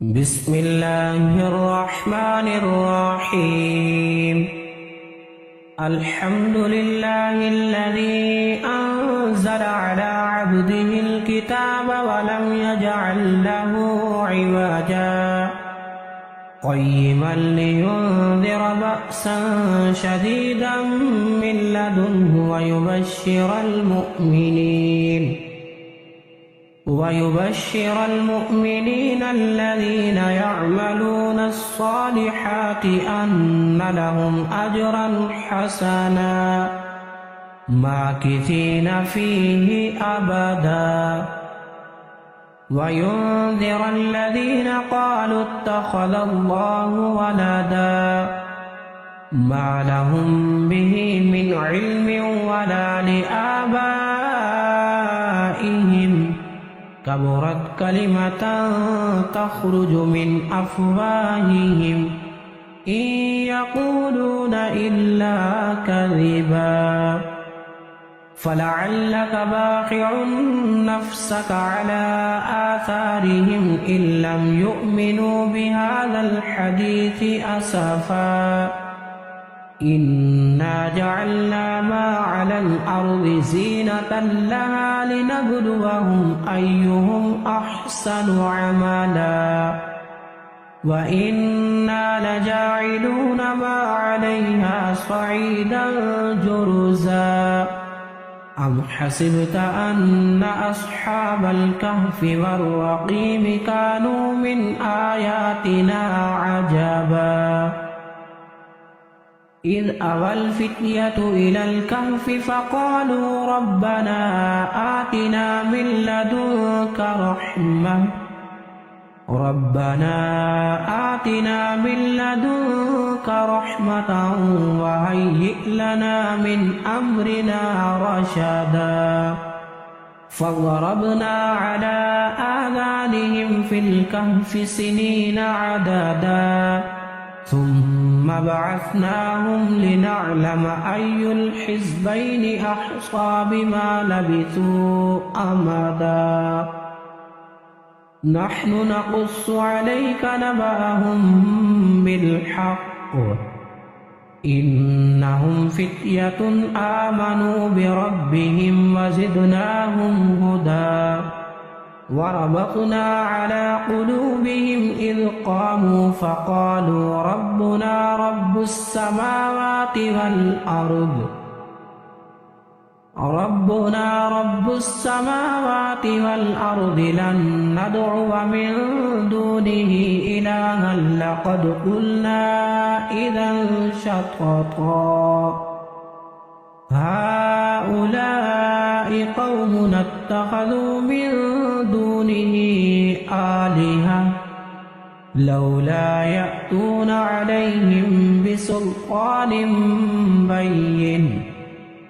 بسم الله الرحمن الرحيم. الحمد لله الذي أنزل على عبده الكتاب ولم يجعل له عوجا قيما لينذر بأسا شديدا من لدنه ويبشر المؤمنين الذين يعملون الصالحات أن لهم أجرا حسنا ماكثين فيه أبدا وينذر الذين قالوا اتخذ الله ولدا ما لهم به من علم ولا لآبائهم كبرت كلمة تخرج من أفواههم إن يقولون إلا كذبا فلعلك باخع نفسك على آثارهم إن لم يؤمنوا بهذا الحديث أسفا إنا جعلنا ما على الأرض زينة لها لنبلوهم أيهم أحسن عملا وإنا لجاعلون ما عليها صعيدا جرزا أم حسبت أن أصحاب الكهف والرقيم كانوا من آياتنا عجبا إذ أوى الفتية إلى الكهف فقالوا ربنا آتنا من لدنك رحمة وهيئ لنا من أمرنا رشدا فضربنا على آذانهم في الكهف سنين عددا ثم بعثناهم لنعلم أي الحزبين أحصى بما لبثوا أمدا نحن نقص عليك نبأهم بالحق إنهم فتية آمنوا بربهم وزدناهم هدى وربطنا على قلوبهم إذ قاموا فقالوا ربنا رب السماوات والأرض لن ندعو من دونه إلها لقد قلنا إذا شططا هؤلاء قوم اتخذوا من دونه آلهة لولا يأتون عليهم بسلطان بين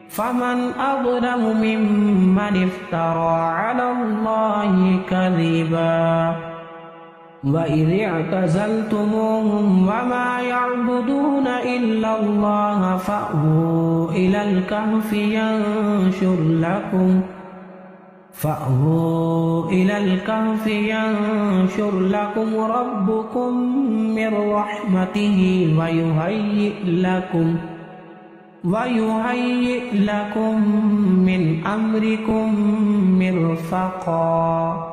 فمن أظلم ممن افترى على الله كذبا وإذ اعتزلتموهم وما يعبدون إلا الله فأووا إلى الكهف ينشر لكم ربكم من رحمته ويهيئ لكم من أمركم مرفقا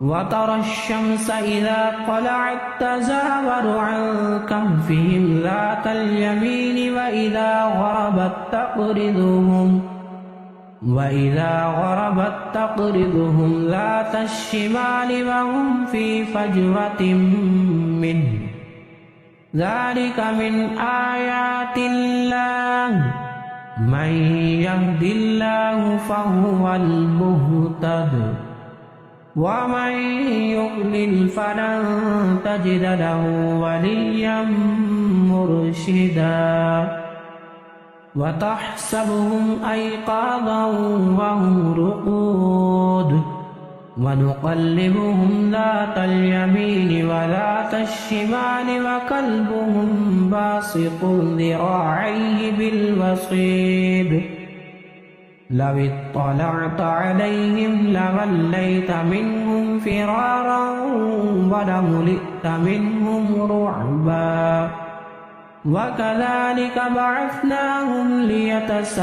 وترى الشمس إذا طلعت تزاور عن كهفهم ذات اليمين وإذا غربت تقرضهم ذات الشمال وهم في فجوة منه ذلك من آيات الله من يهد الله فهو المهتد ومن يضلل فلن تجد له وليا مرشدا وتحسبهم أيقاظا وهم رقود ونقلبهم ذات اليمين وذات الشمال وكلبهم باسط ذراعيه بالوصيد لو اطلعت عليهم لوليت منهم فرارا ولملئت منهم رعبا وكذلك بعثناهم ليتساءلوا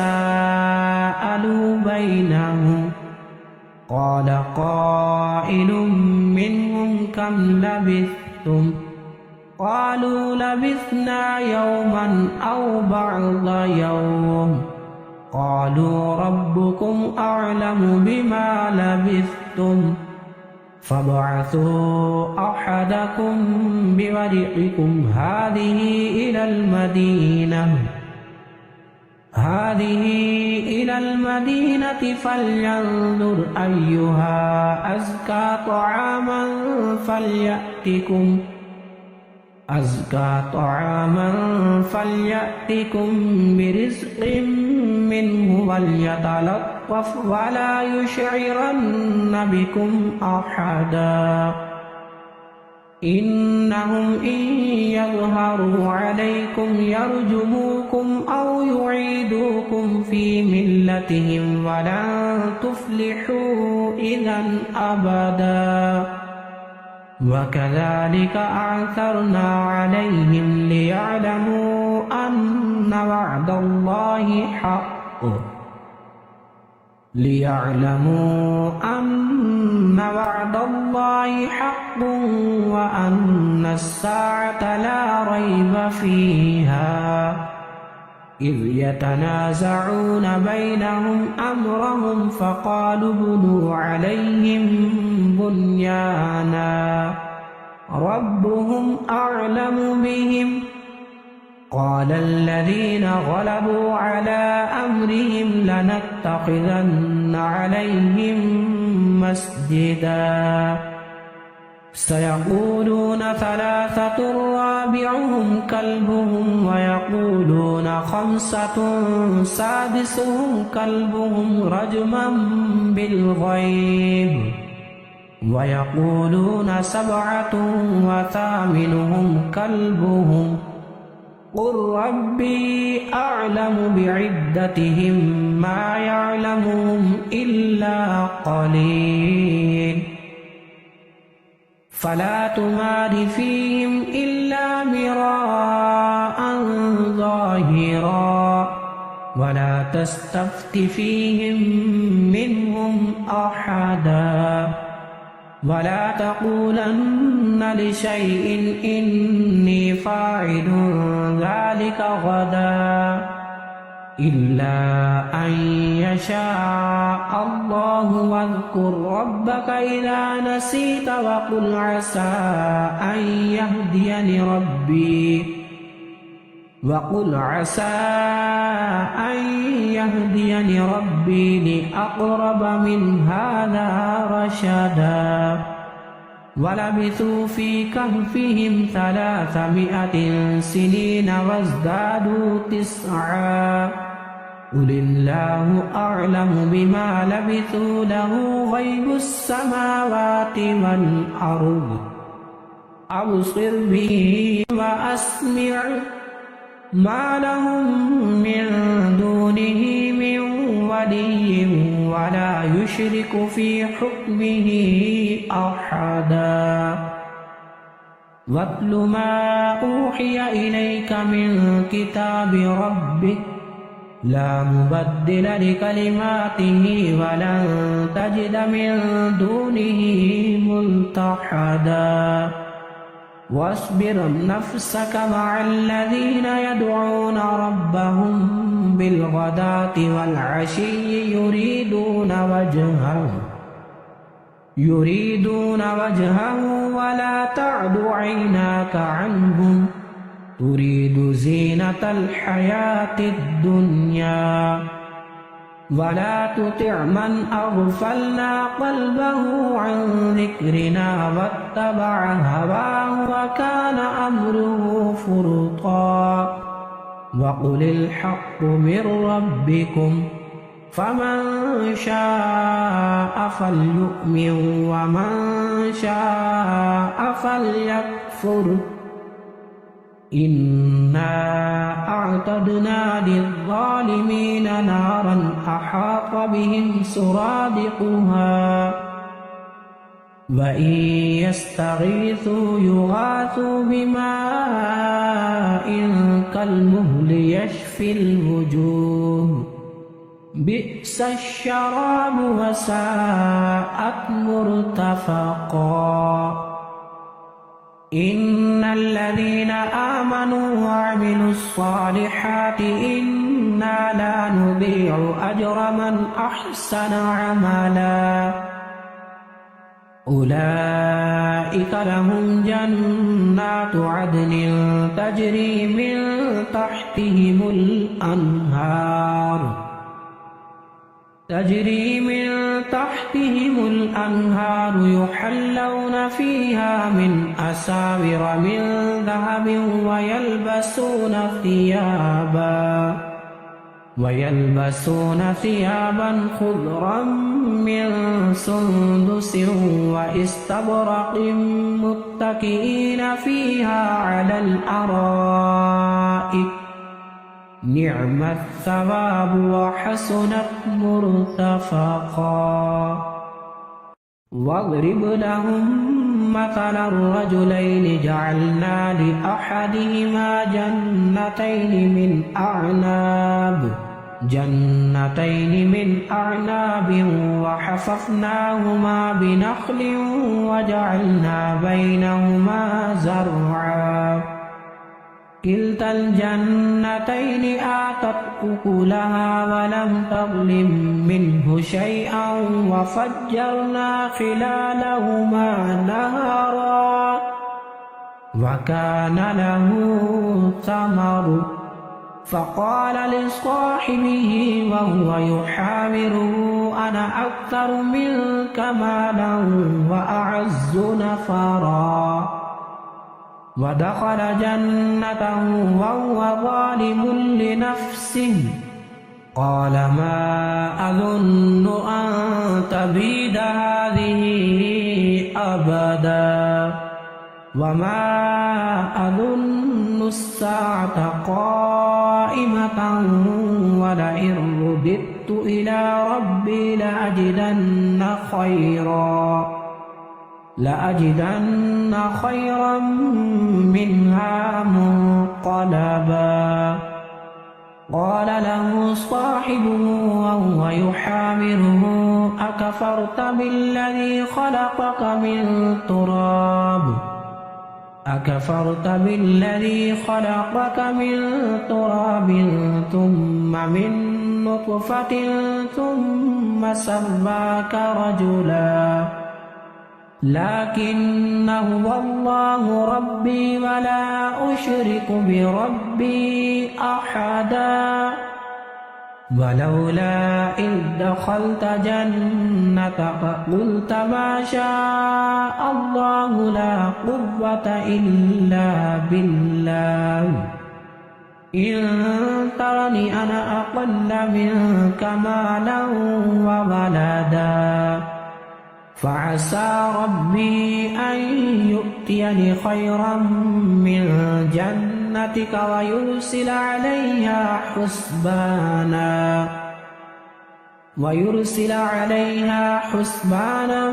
بينهم قال قائل منهم كم لبثتم قالوا لبثنا يوما أو بعض يوم قالوا ربكم أعلم بما لبثتم فابعثوا أحدكم بورقكم هذه إلى المدينة فلينظر أيها أزكى طعاما فليأتكم برزق منه وليتلطف ولا يشعرن بكم أحدا إنهم إن يظهروا عليكم يرجموكم أو يعيدوكم في ملتهم ولن تفلحوا إذا أبدا وكذلك أعثرنا عليهم ليعلموا أن وعد الله حق وأن الساعة لا ريب فيها إذ يتنازعون بينهم أمرهم فقالوا ابنوا عليهم بنيانا ربهم أعلم بهم قال الذين غلبوا على أمرهم لنتخذن عليهم مسجدا سيقولون ثلاثة رابعهم كلبهم ويقولون خمسة سادسهم كلبهم رجما بالغيب ويقولون سبعة وثامنهم كلبهم قل ربي أعلم بعدتهم ما يعلمهم إلا قليل فلا تمار فيهم إلا مراء ظاهرا ولا تستفت فيهم منهم أحدا ولا تقولن لشيء إني فاعل ذلك غدا إلا أن يشاء الله واذكر ربك إذا نسيت وقل عسى أن يهديني ربي لأقرب من هذا رشدا ولبثوا في كهفهم 300 سنين وازدادوا 9 قل الله أعلم بما لبثوا له غيب السماوات والأرض أبصر به وأسمع ما لهم من دونه من ولي ولا يشرك في حكمه أحدا واتل ما أوحي إليك من كتاب ربك لا مبدل لكلماته ولن تجد من دونه ملتحدا واصبر نفسك مع الذين يدعون ربهم بالغداة والعشي يريدون وجهه ولا تعد عيناك عنهم تريد زينة الحياة الدنيا ولا تطع من أغفلنا قلبه عن ذكرنا واتبع هواه وكان أمره فرطا وقل الحق من ربكم فمن شاء فليؤمن ومن شاء فليكفر إنا أعتدنا للظالمين نارا أحاط بهم سرادقها وإن يستغيثوا يغاثوا بماء كالمهل يشفي الوجوه بئس الشراب وساءت مرتفقا إن الذين آمنوا وعملوا الصالحات إنا لا نضيع أجر من أحسن عملا أولئك لهم جنات عدن تجري من تحتهم الأنهار يحلون فيها من أساور من ذهب ويلبسون ثيابا خضرا من سندس واستبرق متكئين فيها على الأرائك نعم الثواب وحسنت مرتفقا واضرب لهم مثلا الرجلين جعلنا لأحدهما جنتين من أعناب وحففناهما بنخل وجعلنا بينهما زرعا كلتا الجنتين آتت أكلها ولم تظلم منه شيئا وفجرنا خلالهما نهرا وكان له ثمر فقال لصاحبه وهو يحاوره أنا أكثر منك مالا وأعز نفرا ودخل جنته وهو ظالم لنفسه قال ما أظن أن تبيد هذه أبدا وما أظن الساعة قائمة ولئن رددت إلى ربي لأجدن خيرا منها منقلبا قال له صاحبه وهو يحاوره أكفرت بالذي خلقك من تراب ثم من نطفة ثم سواك رجلا لكن هو الله ربي ولا أشرك بربي أحدا ولولا إذ دخلت جنتك قلت ما شاء الله لا قوة إلا بالله إن ترني أنا أقل منك مالا وولدا فعسى ربي أن يؤتيني خيرا من جنتك ويرسل عليها حسبانا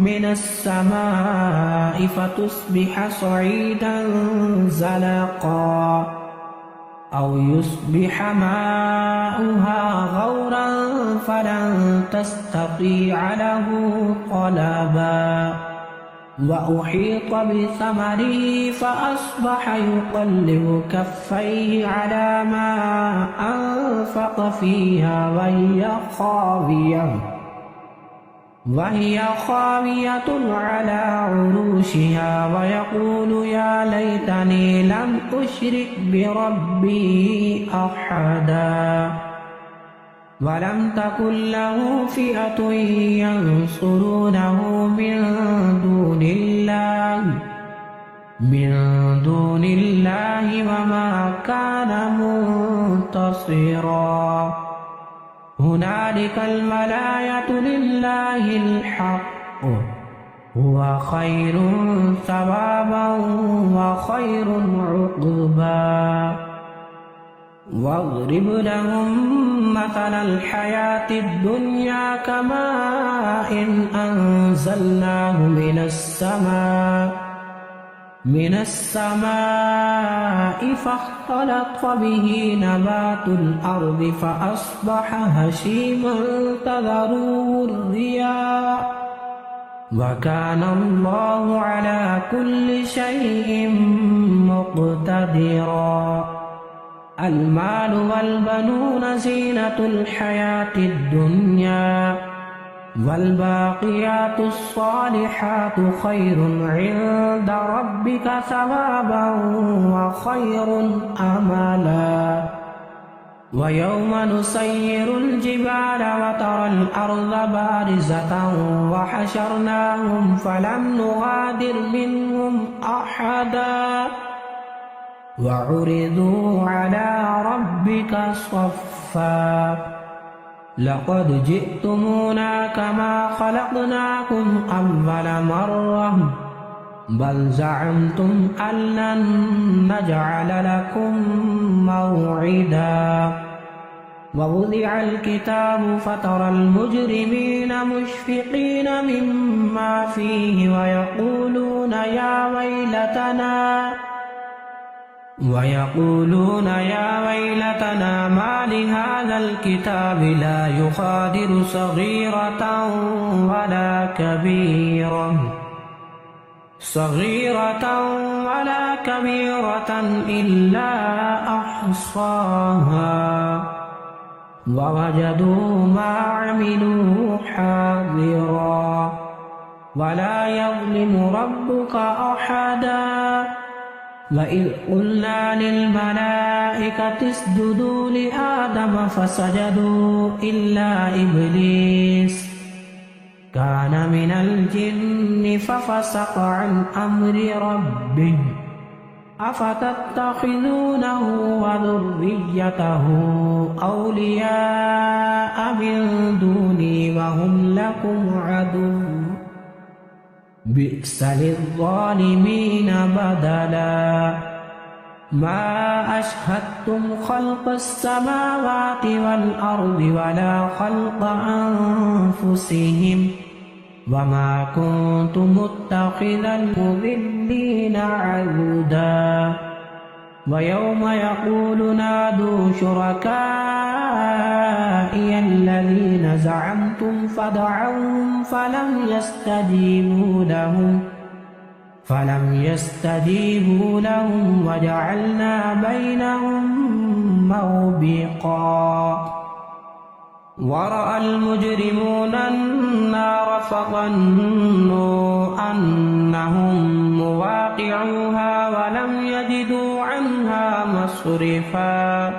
من السماء فتصبح صعيدا زلقا أو يصبح ماؤها غورا فلن تستطيع له طلبا وأحيط بثمره فأصبح يقلب كفيه على ما أنفق فيها وهي خاوية على عروشها ويقول يا ليتني لم أشرك بربي أحدا ولم تكن له فئة ينصرونه من دون الله وما كان منتصرا هنالك الولاية لله الحق هو خير ثوابا وخير عقبا عقبا واضرب لهم مثل الحياة الدنيا كماء أنزلناه من السماء فاختلط به نبات الأرض فأصبح هشيما تذروه الرياح وكان الله على كل شيء مقتدرا. المال والبنون زينة الحياة الدنيا والباقيات الصالحات خير عند ربك ثوابا وخير أملا. ويوم نسير الجبال وترى الأرض بارزة وحشرناهم فلم نغادر منهم أحدا وعرضوا على ربك صفا لقد جئتمونا كما خلقناكم أول مرة بل زعمتم أن لن نجعل لكم موعدا. ووضع الكتاب فترى المجرمين مشفقين مما فيه ويقولون يا ويلتنا ما لهذا الكتاب لا يغادر صغيرة ولا كبيرة إلا أحصاها ووجدوا ما عملوا حاضرا ولا يظلم ربك أحدا. وإذ قلنا للملائكة اسجدوا لآدم فسجدوا إلا إبليس كان من الجن ففسق عن أمر ربه أفتتخذونه وذريته أولياء من دوني وهم لكم عدو بئس للظالمين بدلا. ما أشهدتم خلق السماوات والأرض ولا خلق أنفسهم وما كنت متخذ المضلين عضدا. ويوم يقول نادوا شركائي الذين زعمتم فدعوهم فلم يستجيبوا لهم وجعلنا بينهم موبقا. ورأى المجرمون النار فظنوا أنهم مواقعوها ولم يجدوا عنها مصرفا.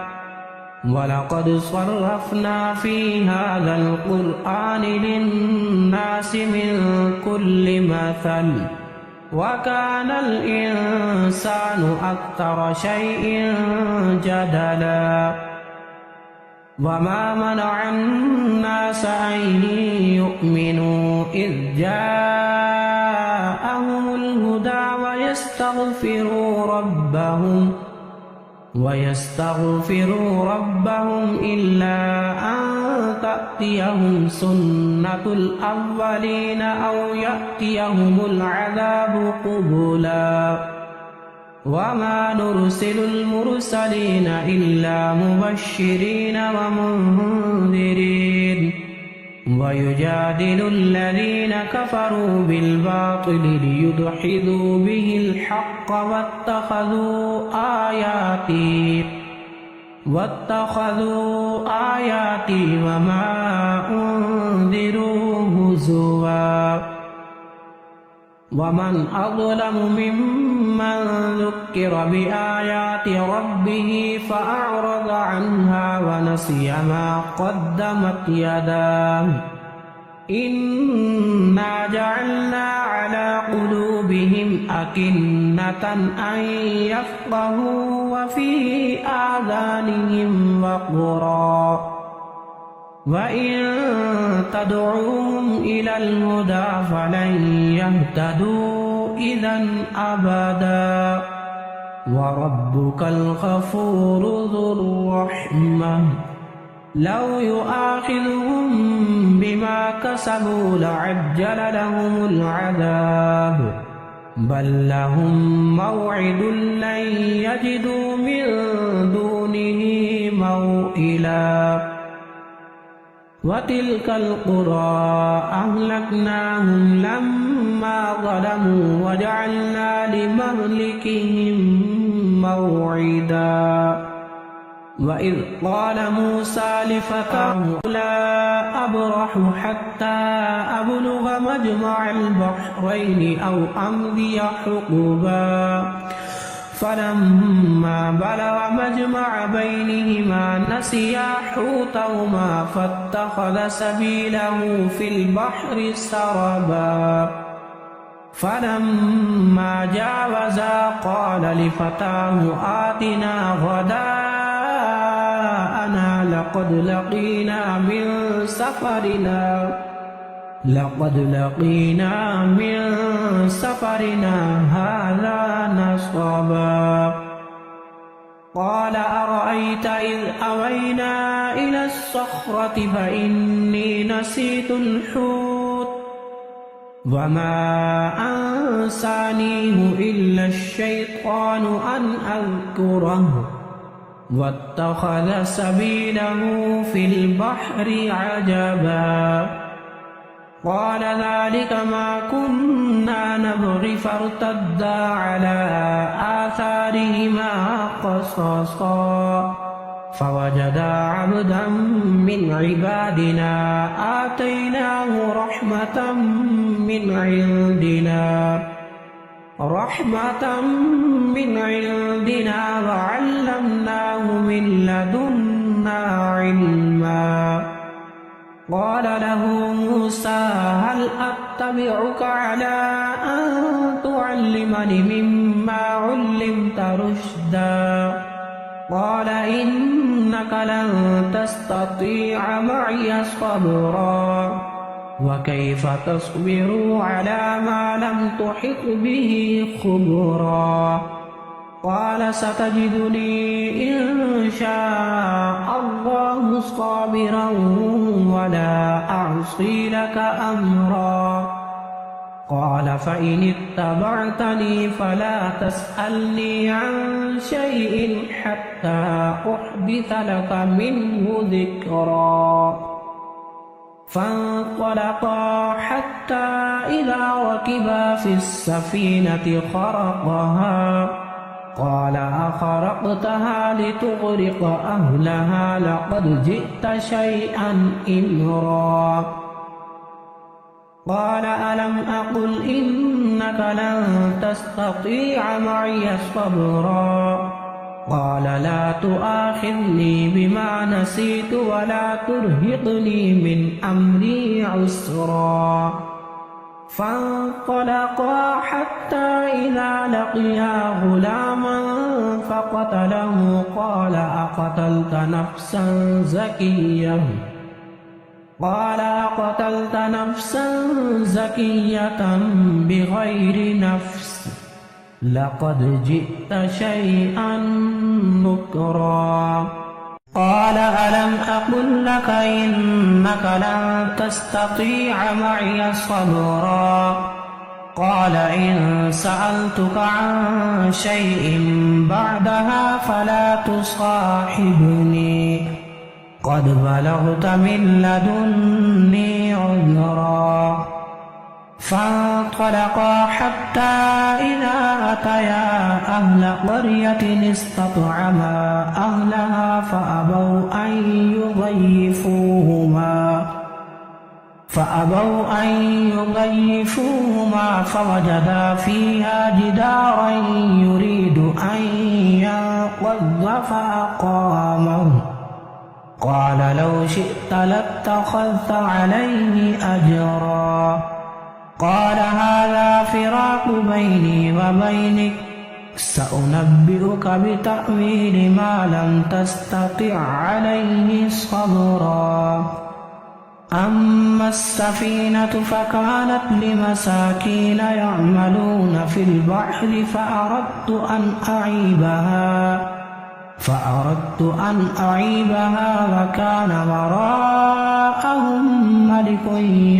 ولقد صرفنا في هذا القرآن للناس من كل مثل وكان الإنسان أكثر شيء جدلا. وما منع الناس أن يؤمنوا إذ جاءهم الهدى ويستغفروا ربهم إلا أن تأتيهم سنة الأولين أو يأتيهم العذاب قبلا. وما نرسل المرسلين إلا مبشرين ومنذرين ويجادل الذين كفروا بالباطل ليدحضوا به الحق واتخذوا آياتي وما أنذروا هزوا. ومن أظلم ممن ذكر بآيات ربه فأعرض عنها ونسي ما قدمت يداه إنا جعلنا على قلوبهم أكنة أن يفقهوا وفي آذانهم وقرا وإن تدعوهم إلى الهدى فلن يهتدوا إذا أبدا وربك الغفور ذو الرحمة لو يؤاخذهم بما كسبوا لعجل لهم العذاب بل لهم موعد لن يجدوا من دونه موئلا وتلك القرى أهلكناهم لما ظلموا وجعلنا لمهلكهم موعدا وإذ قال موسى لفتاه لا أبرح حتى أبلغ مجمع البحرين أو أمضي حقبا فلما بلغ مجمع بينهما نسيا حوتهما فاتخذ سبيله في البحر سربا فلما جاوزا قال لفتاه آتنا غداءنا لقد لقينا من سفرنا هذا نصبا قال أرأيت إذ أوينا إلى الصخرة فإني نسيت الحوت وما أنسانيه إلا الشيطان أن أذكره واتخذ سبيله في البحر عجبا قال ذلك ما كنا نبغي فارتدا على آثارهما قصصا فوجدا عبدا من عبادنا آتيناه رحمة من عندنا وعلمناه من لدنا علما قال له موسى هل أتبعك على أن تعلمني مما علمت رشدا قال إنك لن تستطيع معي صبرا وكيف تصبر على ما لم تحط به خبرا قال ستجدني إن شاء الله صابرا ولا أعصي لك أمرا قال فإن اتبعتني فلا تسألني عن شيء حتى أحدث لك منه ذكرا فانطلقا حتى إذا ركبا في السفينة خرقها قال أخرقتها لتغرق أهلها لقد جئت شيئا إمرا قال ألم أقل إنك لن تستطيع معي صبرا قال لا تؤاخذني بما نسيت ولا ترهقني من أمري عسرا فانطلقا حتى إذا لقيا غلاما فقتله قال أقتلت نفسا زكية بغير نفس لقد جئت شيئا نكرا قال ألم أقل لك إنك لن تستطيع معي صبرا قال إن سألتك عن شيء بعدها فلا تصاحبني قد بلغت من لدني عذرا فانطلقا حتى إذا أتيا أهل قرية استطعما أهلها فأبوا أن يضيفوهما فوجدا فيها جدارا يريد أن ينقض فأقامه قال لو شئت لاتخذت عليه أجرا قال هذا فراق بيني وبينك سأنبئك بتأويل ما لم تستطع عليه صبرا أما السفينة فكانت لمساكين يعملون في البحر فأردت أن أعيبها وكان وراءهم ملك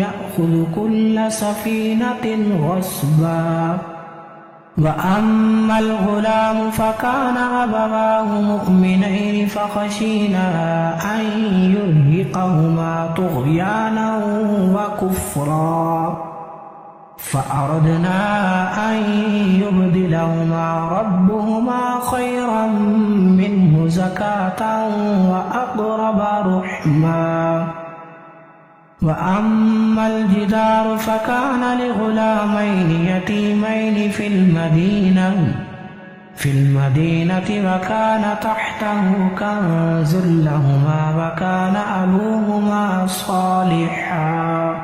يأخذ كل سفينة غصبا. وأما الغلام فكان أبواه مؤمنين فخشينا أن يرهقهما طغيانا وكفرا فأردنا أن يبدلهما ربهما خيرا منه زكاة وأقرب رحما. وأما الجدار فكان لغلامين يتيمين في المدينة وكان تحته كنز لهما وكان أبوهما صالحا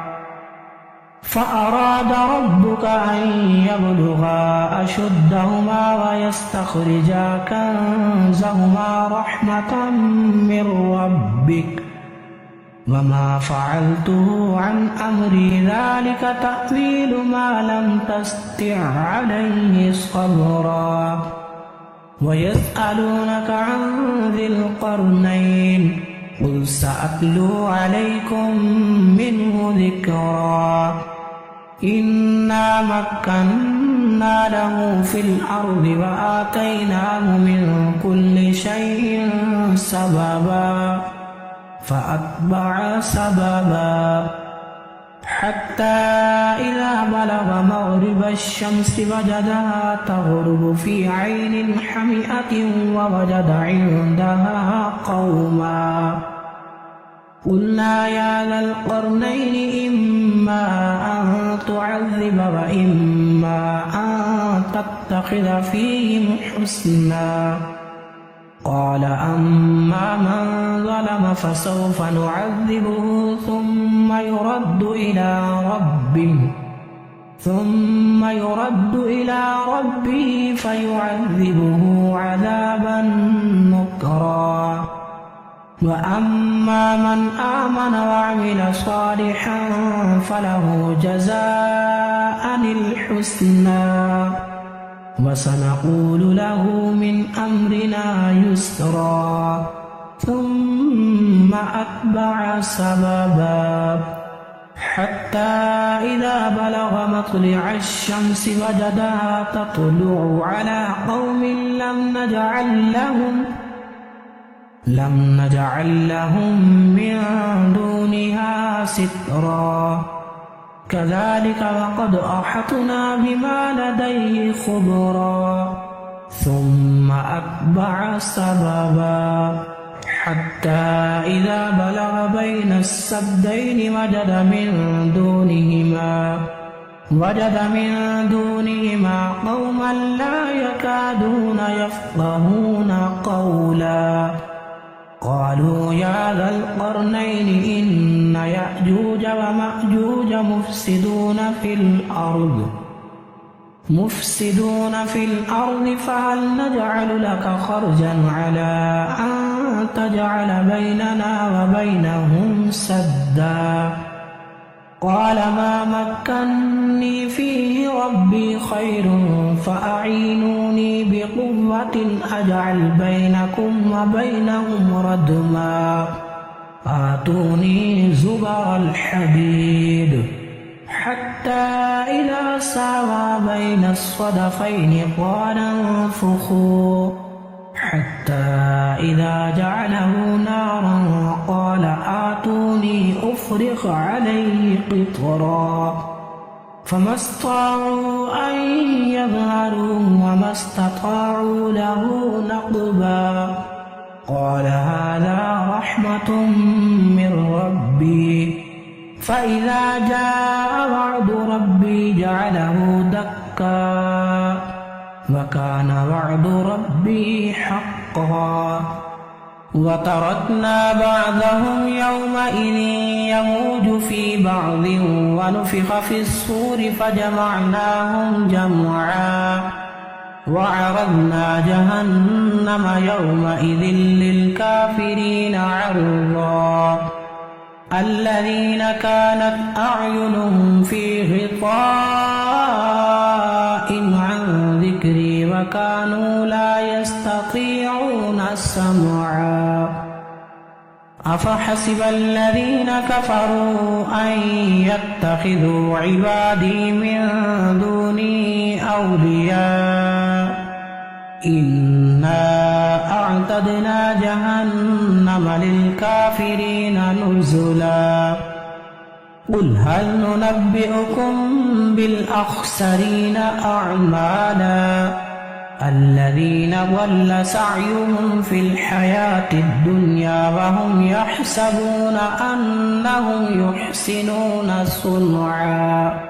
فأراد ربك أن يبلغا أشدهما ويستخرجا كنزهما رحمة من ربك وما فعلته عن أمري ذلك تأويل ما لم تستطع عليه صبرا. ويسألونك عن ذي القرنين قل سأتلو عليكم منه ذكرا. إنا مكنا له في الأرض وآتيناه من كل شيء سببا فأتبع سببا حتى إذا بلغ مغرب الشمس وجدها تغرب في عين حمئة ووجد عندها قوما قلنا يا ذا القرنين إما أن تعذب وإما أن تتخذ فيهم حسنا. قال أما من ظلم فسوف نعذبه ثم يرد إلى ربه فيعذبه عذابا نكرا. وأما من آمن وعمل صالحا فله جزاء الحسنى وسنقول له من أمرنا يسرا. ثم أتبع سببا حتى إذا بلغ مطلع الشمس وجدها تطلع على قوم لم نجعل لهم من دونها سترا. كذلك وقد أحطنا بما لديه خبرا. ثم أتبع سببا حتى إذا بلغ بين السدين وجد من دونهما قوما لا يكادون يفقهون قولا. قالوا يا ذا القرنين إن يأجوج ومأجوج مفسدون في الأرض فهل نجعل لك خرجا على أن تجعل بيننا وبينهم سدا. قال ما مكني فيه ربي خير فأعينوني بقوة أجعل بينكم وبينهم ردما. آتوني زبر الحديد حتى إذا ساوى بين الصدفين قال انفخوا حتى إذا جعله نارا قال آتوني أفرغ عليه قطرا. فما استطاعوا أن يظهروا وما استطاعوا له نقبا. قال هذا رحمة من ربي فإذا جاء وعد ربي جعله دكا وكان وعد ربي حقا. وتركنا بعضهم يومئذ يموج في بعض ونفخ في الصور فجمعناهم جمعا وعرضنا جهنم يومئذ للكافرين عرضا. الذين كانت أعينهم في غطاء عن ذكري وكانوا لا يستطيعون السمع أفحسب الذين كفروا أن يتخذوا عبادي من دوني أولياء إنا أعتدنا جهنم للكافرين نزلا قل هل ننبئكم بالأخسرين أعمالا الذين ضل سعيهم في الحياة الدنيا وهم يحسبون أنهم يحسنون صنعا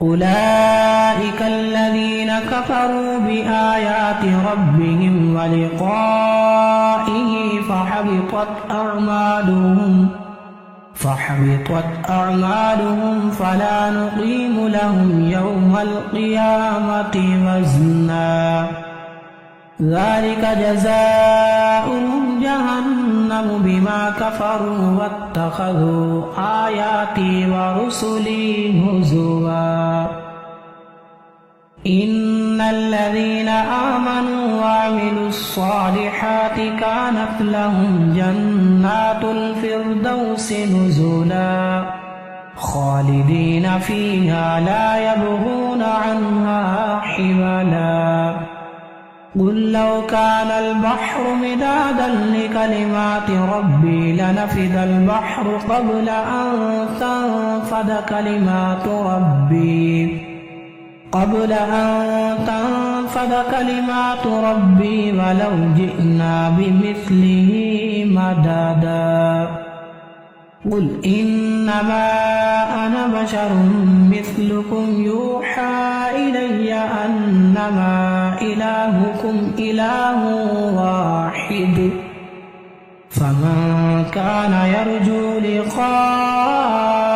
أولئك الذين كفروا بآيات ربهم ولقائه فحبطت أعمالهم فلا نقيم لهم يوم القيامة وزنا ذلك جزاؤهم جهنم بما كفروا واتخذوا آياتي ورسلي هزوا إن الذين آمنوا وعملوا الصالحات كانت لهم جنات الفردوس نزلا خالدين فيها لا يبغون عنها حولا قل لو كان البحر مدادا لكلمات ربي لنفد البحر قبل أن تنفد كلمات ربي ولو جئنا بمثله مددا قل إنما أنا بشر مثلكم يوحى إلي أنما إلهكم إله واحد فمن كان يرجو لقاء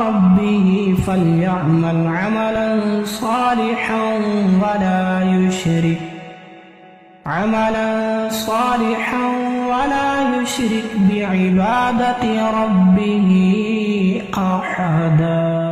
ربه فليعمل عملا صالحا ولا يشرك بعبادة ربه أحدا.